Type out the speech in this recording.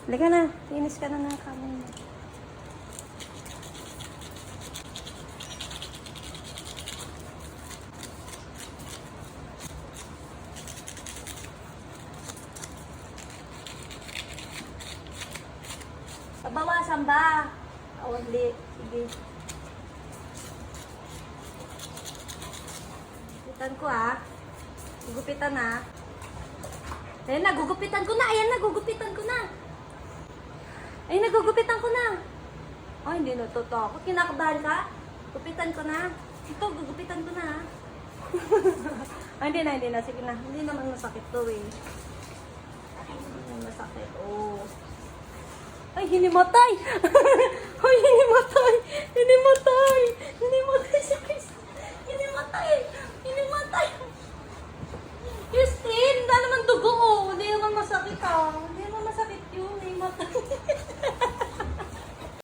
Halika na. Linis ka na ng kamay mo. Pabawasan ba? Only. Sige. Gugupitan ko Gugupitan na. Ayan na, gugupitan ko na. Ayan na, gugupitan ko na. Ay, nagugupitan ko na. Oh, hindi natutakot. Kinakabahan ka? Gupitan ko na. Ito, gugupitan ko na. Ay, hindi na. Sige na. Hindi naman masakit to eh. Hindi naman masakit. Oh. Ay, hinimatay! Ay, hinimatay! Hinimatay! Hinimatay si Chris! Hinimatay! Hinimatay! Christine, wala naman dugo oh. Hindi naman masakit ah.